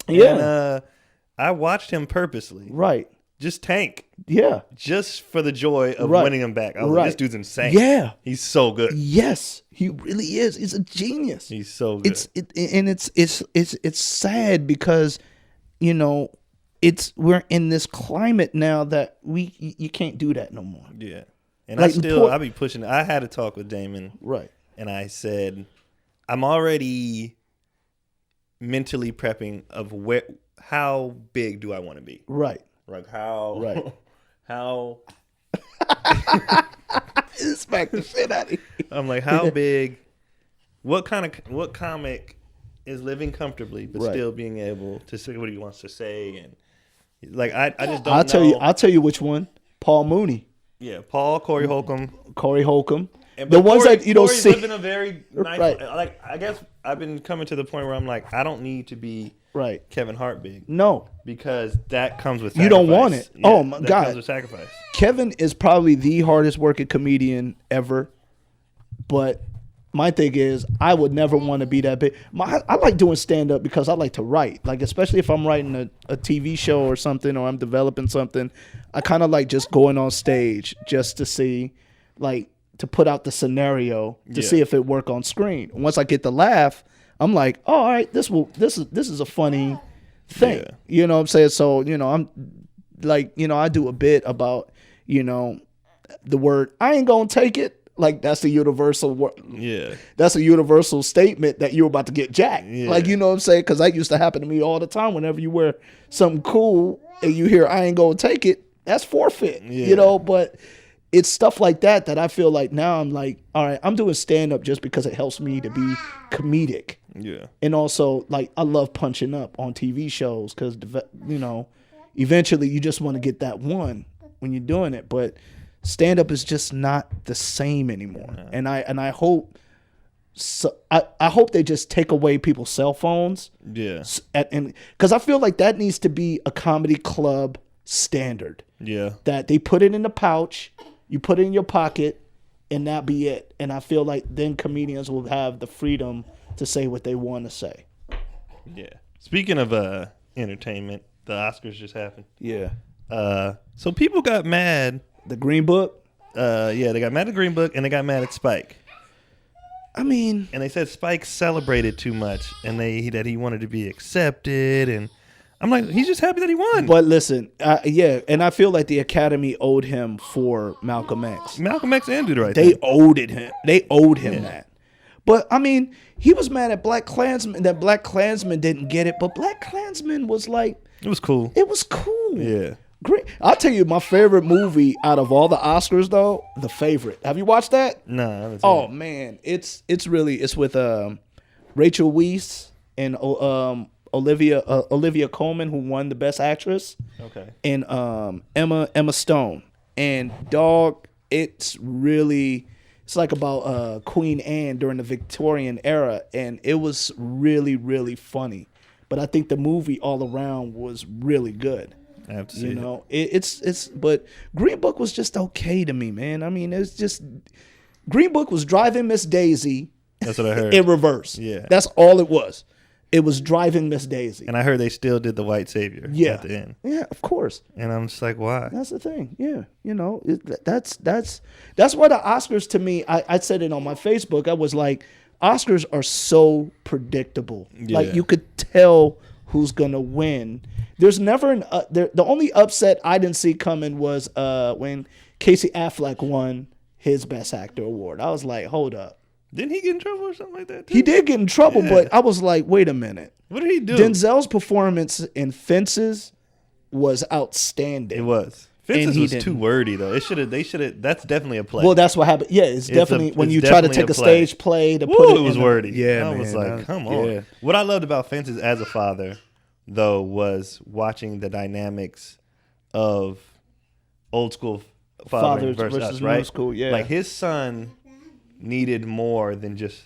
And, I watched him purposely. Right. Just tank. Yeah. Just for the joy of winning him back. I was like, this dude's insane. Yeah. He's so good. Yes. He really is. He's a genius. He's so good. It's sad because, you know, we're in this climate now that you can't do that no more. Yeah. And like, I be pushing. I had a talk with Damon. Right. And I said, I'm already mentally prepping of how big do I want to be? Right. Like how smack the shit out of you. I'm like, how big? What comic is living comfortably but still being able to say what he wants to say? And like, I just don't. I'll tell you which one. Paul Mooney. Yeah, Paul, Corey Holcomb. And the ones that you don't see. Living a very nice. Right. Like, I guess I've been coming to the point where I'm like, I don't need to be. Right, Kevin Hart big. No, because that comes with sacrifice. You don't want it. Yeah, my God, comes with sacrifice. Kevin is probably the hardest working comedian ever. But my thing is, I would never want to be that big. I like doing stand up because I like to write. Like, especially if I'm writing a TV show or something, or I'm developing something, I kind of like just going on stage just to see, like, to put out the scenario to see if it work on screen. And once I get the laugh, I'm like, oh, all right, this is a funny thing. Yeah. You know what I'm saying? So, you know, like, you know, I do a bit about, you know, the word, I ain't gonna take it. Like, that's a universal word. Yeah. That's a universal statement that you're about to get jacked. Yeah. Like, you know what I'm saying? Because that used to happen to me all the time. Whenever you wear something cool and you hear, I ain't gonna take it, that's forfeit. Yeah. You know, but it's stuff like that I feel like now I'm like, all right, I'm doing stand-up just because it helps me to be comedic. Yeah. And also, like, I love punching up on TV shows because, you know, eventually you just want to get that one when you're doing it. But stand-up is just not the same anymore. Yeah. And I hope I hope they just take away people's cell phones. Yeah. And because I feel like that needs to be a comedy club standard. Yeah. That they put it in the pouch, you put it in your pocket, and that be it. And I feel like then comedians will have the freedom to say what they want to say. Yeah. Speaking of entertainment, the Oscars just happened. Yeah. So people got mad. The Green Book? Yeah, they got mad at the Green Book and they got mad at Spike. I mean, and they said Spike celebrated too much and that he wanted to be accepted, and I'm like, he's just happy that he won. But listen, yeah, and I feel like the Academy owed him for Malcolm X. Malcolm X and do the right thing. They owed him yeah. that. But I mean, he was mad at Black Klansman that Black Klansman didn't get it, but Black Klansman was like, it was cool. It was cool. Yeah. Great. I'll tell you my favorite movie out of all the Oscars though, The Favorite. Have you watched that? No, I haven't seen Oh it. man, it's with Rachel Weisz and Olivia Colman, who won the Best Actress. Okay. And Emma Stone. And dog, it's like about Queen Anne during the Victorian era, and it was really, really funny. But I think the movie all around was really good. I have to see you know, it's but Green Book was just okay to me, man. I mean, it's just Green Book was Driving Miss Daisy. That's what I heard. In reverse. Yeah. That's all it was. It was Driving Miss Daisy. And I heard they still did the white savior at the end. Yeah, of course. And I'm just like, why? That's the thing. Yeah. You know, that's why the Oscars to me, I said it on my Facebook. I was like, Oscars are so predictable. Yeah. Like you could tell who's going to win. There's never the only upset I didn't see coming was when Casey Affleck won his Best Actor award. I was like, hold up. Didn't he get in trouble or something like that too? He did get in trouble, but I was like, wait a minute. What did he do? Denzel's performance in Fences was outstanding. It was. Fences was too wordy though. They should have. That's definitely a play. Well, that's what happened. Yeah, it's definitely when you try to take a stage play to Woo, put it. It was wordy. Yeah, I was like, come on. Yeah. What I loved about Fences as a father, though, was watching the dynamics of old school fathering versus us, right? new school. Yeah, like his son needed more than just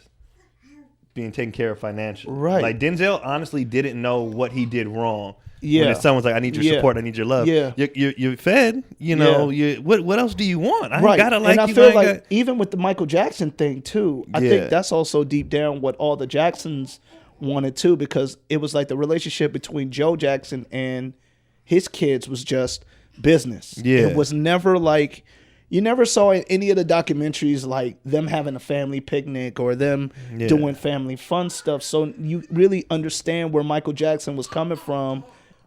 being taken care of financially. Right. Like Denzel honestly didn't know what he did wrong. Yeah. When his son was like, I need your support, I need your love. Yeah. You're fed, you know. Yeah. What else do you want? I right. ain't gotta like and I you. feel like even with the Michael Jackson thing too, I Yeah. think that's also deep down what all the Jacksons wanted too, because it was like the relationship between Joe Jackson and his kids was just business. Yeah. It was never like, you never saw in any of the documentaries like them having a family picnic or them doing family fun stuff. So you really understand where Michael Jackson was coming from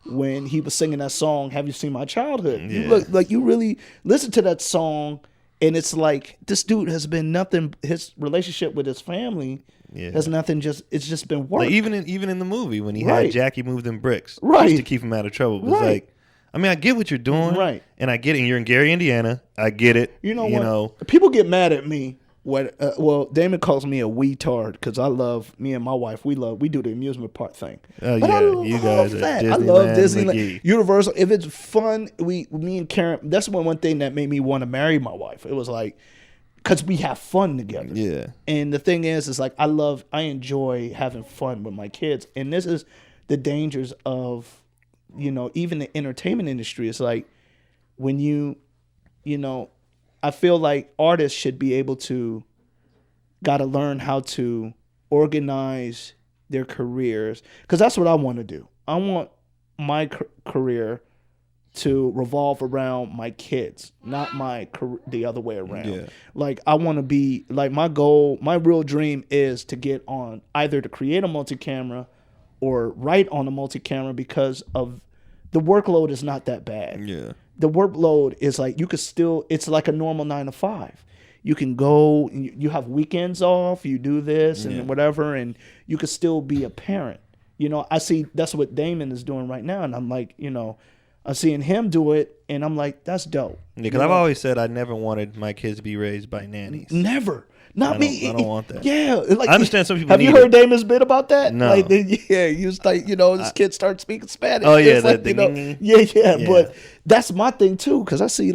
when he was singing that song, Have You Seen My Childhood? Yeah. You really listen to that song, and it's like, this dude has been nothing, his relationship with his family has nothing, it's just been work. Like even in the movie when he had Jackie move them bricks just to keep him out of trouble. It was like, I mean, I get what you're doing. Right. And I get it. And you're in Gary, Indiana. I get it. You know, people get mad at me when, Damon calls me a weetard because me and my wife, we do the amusement park thing. Oh, but yeah. you guys are Disneyland. I love Disneyland. McGee. Universal. If it's fun, me and Karen, that's one thing that made me want to marry my wife. It was like, because we have fun together. Yeah. And the thing is like, I enjoy having fun with my kids. And this is the dangers of, even the entertainment industry. It's like when I feel like artists should be able to gotta learn how to organize their careers, because that's what I want to do. I want my career to revolve around my kids, not the other way around. Yeah. Like I want to be like, my goal, my real dream is to get on either to create a multi-camera or write on a multi-camera, because of the workload is not that bad. Yeah. The workload is like you could still. It's like a normal 9 to 5. You can go. You have weekends off. You do this and whatever, and you could still be a parent. You know, I see that's what Damon is doing right now, and I'm like, you know, I'm seeing him do it, and I'm like, that's dope. Yeah, because I've always said I never wanted my kids to be raised by nannies. Never. Not me. I don't want that. Yeah. Like, I understand some people have you heard Damon's bit about that? No. Like, he was like, you know, this kid started speaking Spanish. Oh, yeah. Like, you know, yeah. But that's my thing, too, because I see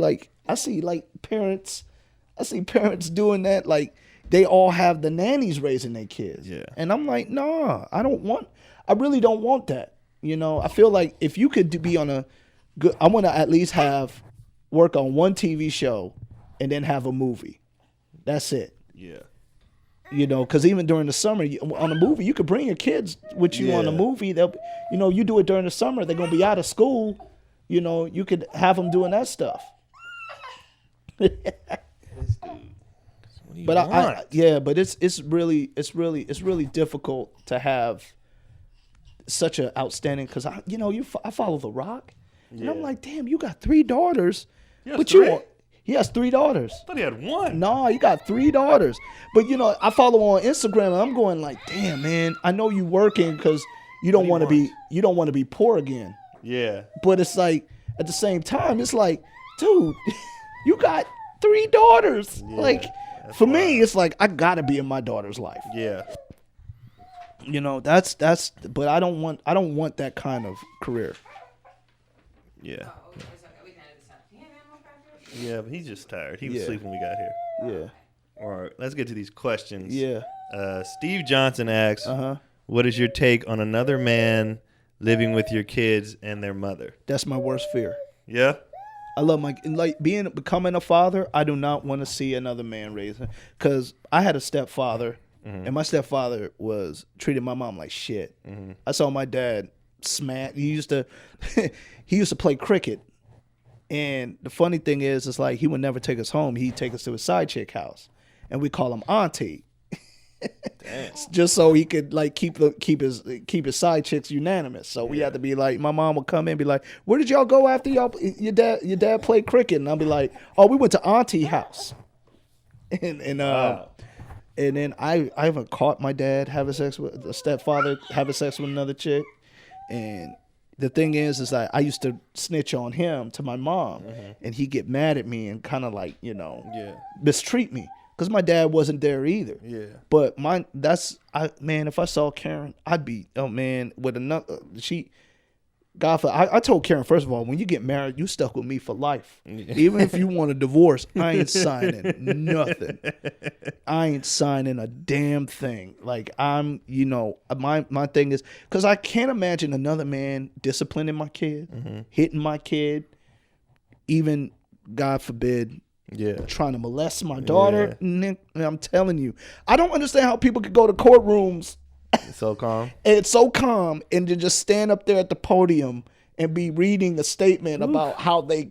parents doing that. Like, they all have the nannies raising their kids. Yeah. And I'm like, nah, I really don't want that. You know, I feel like if you could be on a good, I want to at least work on one TV show and then have a movie. That's it. Yeah. You know, because even during the summer, on a movie, you could bring your kids with you on a movie. They'll, you know, you do it during the summer, they're going to be out of school. You know, you could have them doing that stuff. But but it's really difficult to have such an outstanding, because I follow The Rock, and I'm like, damn, you got 3 daughters, but he has 3 daughters. I thought he had 1. No, you got 3 daughters. But you know, I follow on Instagram, and I'm going like, damn, man, I know you working because you don't want to be poor again. Yeah. But it's like at the same time, it's like, dude, you got 3 daughters. Yeah, like for me, it's like I gotta be in my daughter's life. Yeah. You know, that's but I don't want that kind of career. Yeah. Yeah, but he's just tired. He was sleeping when we got here. Yeah. All right, let's get to these questions. Yeah. Steve Johnson asks, what is your take on another man living with your kids and their mother? That's my worst fear. Yeah? I love becoming a father. I do not want to see another man raising, because I had a stepfather, and my stepfather treated my mom like shit. I saw my dad smack. He used to play cricket. And the funny thing is, it's like he would never take us home. He'd take us to his side chick house, and we call him Auntie, just so he could like keep his side chicks unanimous. So we had to be like, my mom would come in and be like, "Where did y'all go after your dad played cricket?" And I'll be like, "Oh, we went to Auntie house." And then I haven't caught my dad having sex with a stepfather having sex with another chick, and the thing is that I used to snitch on him to my mom, and he'd get mad at me and kind of like, mistreat me, because my dad wasn't there either. Yeah. But if I saw Karen, I'd be, oh man, with another, I told Karen, first of all, when you get married, you stuck with me for life. Even if you want a divorce, I ain't signing nothing. I ain't signing a damn thing. Like, I'm, my thing is, because I can't imagine another man disciplining my kid, hitting my kid, even, God forbid, trying to molest my daughter. Yeah. I'm telling you, I don't understand how people could go to courtrooms. It's so calm. It's so calm, and to just stand up there at the podium and be reading a statement about how they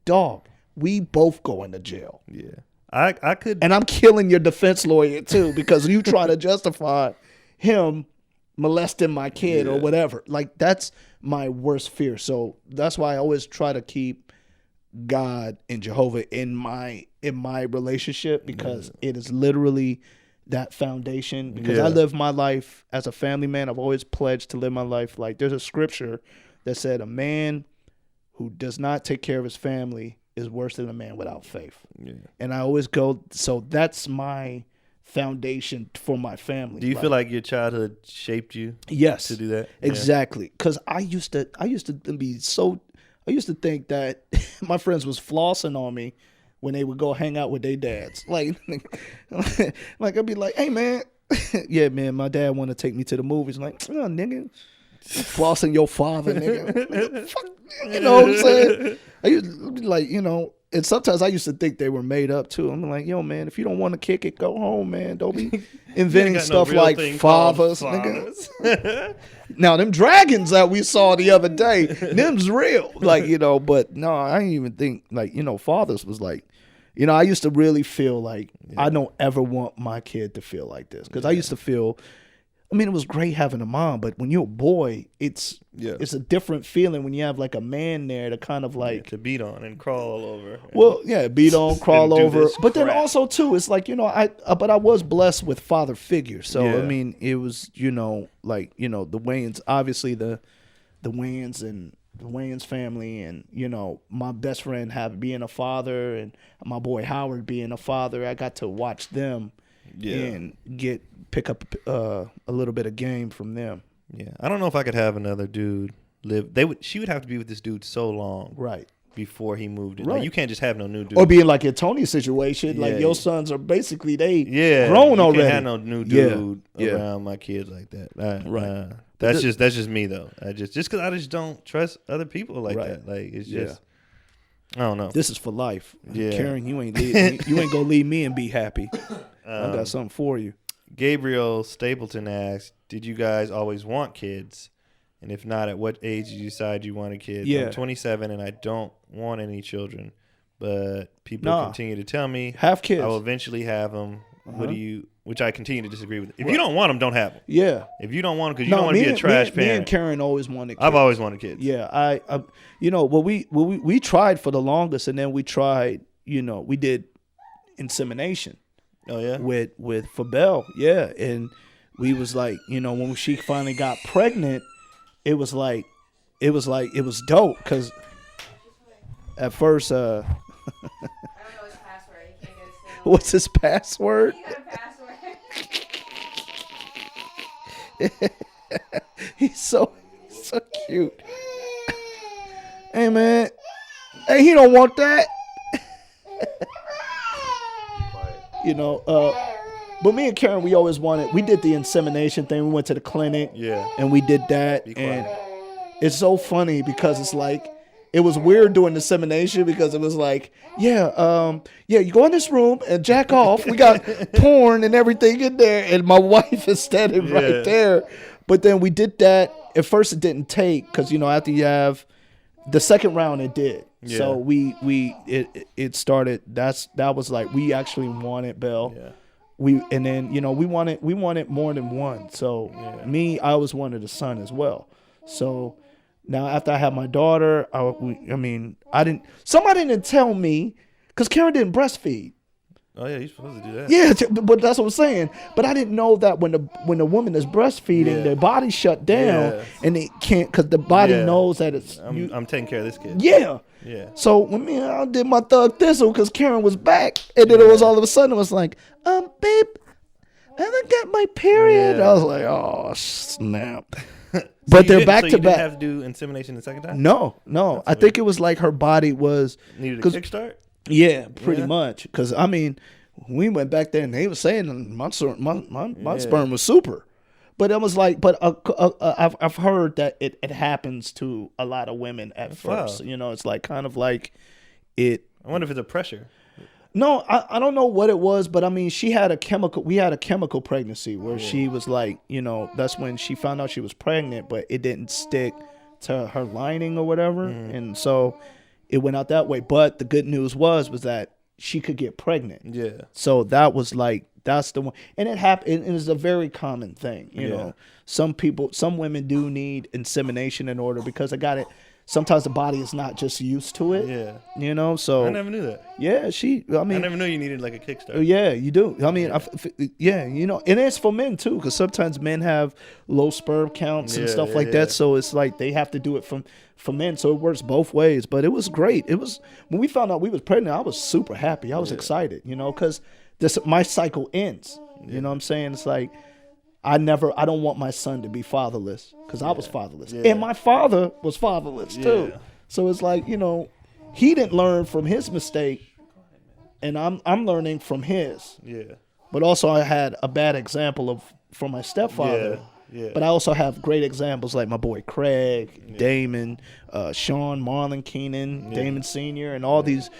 dog. We both go into jail. Yeah, I could, and I'm killing your defense lawyer too, because you try to justify him molesting my kid or whatever. Like, that's my worst fear. So that's why I always try to keep God and Jehovah in my relationship, because it is literally that foundation. Because I live my life as a family man. I've always pledged to live my life like, there's a scripture that said a man who does not take care of his family is worse than a man without faith. Yeah. And I always go, so that's my foundation for my family. Do you feel like your childhood shaped you? Yes, to do that? Exactly. Because I used to think that my friends was flossing on me when they would go hang out with their dads. Like I'd be like, hey, man, yeah, man, my dad want to take me to the movies. I'm like, oh, nigga, flossing your father, nigga. Fuck, you know what I'm saying? I used to be like, and sometimes I used to think they were made up too. I'm like, yo, man, if you don't want to kick it, go home, man. Don't be inventing stuff like fathers, nigga. Now, them dragons that we saw the other day, them's real. But no, I didn't even think, fathers was like, I used to really feel like I don't ever want my kid to feel like this. Because I used to feel, I mean, it was great having a mom, but when you're a boy, it's a different feeling when you have like a man there to kind of like to beat on and crawl all over. Well, yeah, beat on, crawl over, but then crap. also too, it's like but I was blessed with father figures. So Yeah. I mean, it was like the Wayans, obviously the Wayans and the Wayans family, and my best friend being a father, and my boy Howard being a father. I got to watch them. And pick up a little bit of game from them. Yeah, I don't know if I could have another dude live. She would have to be with this dude so long, right, before he moved in. Right. Like, you can't just have no new dude. Or being like in Tony's situation, like your sons are basically grown you already. Can't have no new dude around my kids like that. Right. That's just me though. I just because I just don't trust other people like that. Like it's just. I don't know. This is for life. Yeah. Karen, you ain't gonna leave me and be happy. I got something for you. Gabriel Stapleton asked, "Did you guys always want kids? And if not, at what age did you decide you wanted kids?" Yeah. I'm 27 and I don't want any children, but people continue to tell me have kids. I will eventually have them. Which I continue to disagree with. If you don't want them, don't have them. Yeah. If you don't want them because you don't want to be a trash parent. Me and Karen always wanted kids. I've always wanted kids. Yeah. I we tried for the longest, and then we tried, we did insemination. Oh yeah. With for Belle. Yeah. And we was like, when she finally got pregnant, it was dope because at first I don't know his password. He can't get his phone. what's his password? He got a password. He's so cute. Hey man, hey, he don't want that. But me and Karen, we always wanted. We did the insemination thing. We went to the clinic. Yeah. And we did that, and it's so funny because it's like. It was weird doing the insemination because it was like, you go in this room and jack off. We got porn and everything in there, and my wife is standing right there. But then we did that. At first, it didn't take because after you have the second round, it did. Yeah. So it started. That was like we actually wanted Belle. Yeah. We wanted more than one. So I always wanted a son as well. So. Now, after I had my daughter, somebody didn't tell me, because Karen didn't breastfeed. Oh, yeah, you're supposed to do that. Yeah, but that's what I'm saying. But I didn't know that when the woman is breastfeeding, their body shut down, and it can't, because the body knows that it's... I'm taking care of this kid. Yeah. Yeah. So when I did my thug thistle, because Karen was back, and then it was all of a sudden, it was like, babe, I haven't got my period. I was like, oh, snap. But they're back to back. You didn't have to do insemination the second time? No. I think it was like her body was needed a kickstart. Yeah, pretty much. Because we went back there and they were saying my sperm was super, but it was like, I've heard that it happens to a lot of women at first. Wow. It's like kind of like it. I wonder if it's a pressure. No, I don't know what it was, but we had a chemical pregnancy where she was like, that's when she found out she was pregnant, but it didn't stick to her lining or whatever. And so it went out that way. But the good news was that she could get pregnant. Yeah. So that was like, that's the one. And it happened. It is a very common thing. You know, some women do need insemination in order because sometimes the body is not just used to it. Yeah. So. I never knew that. Yeah, I never knew you needed like a kickstart. Yeah, you do. And it's for men too, because sometimes men have low sperm counts and stuff like that. So it's like they have to do it for men. So it works both ways. But it was great. It was when we found out we was pregnant, I was super happy. I was excited, because my cycle ends. You know what I'm saying? It's like I don't want my son to be fatherless because I was fatherless. And my father was fatherless too. So it's like, he didn't learn from his mistake and I'm learning from his. Yeah. But also I had a bad example from my stepfather. Yeah. But I also have great examples like my boy Craig, Damon, Sean, Marlon Keenan, Damon Sr., and all these,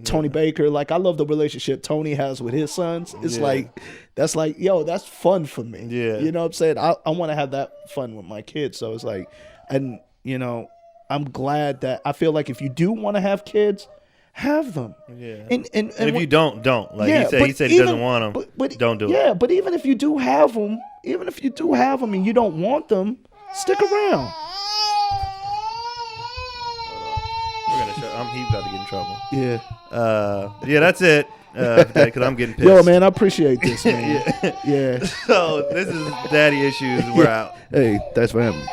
Tony Baker. Like, I love the relationship Tony has with his sons. It's like, that's that's fun for me. Yeah. You know what I'm saying? I want to have that fun with my kids. So it's like, and, I'm glad that I feel like if you do want to have kids, have them. Yeah. And if you don't. Like he said he doesn't want them. But don't do it. Yeah, but even if you do have them, even if you do have them and you don't want them, stick around. We're gonna show. He's about to get in trouble. Yeah. Yeah, that's it. Because I'm getting pissed. Yo, man, I appreciate this, man. Yeah. So this is Daddy Issues. We're out. Hey, thanks for having me.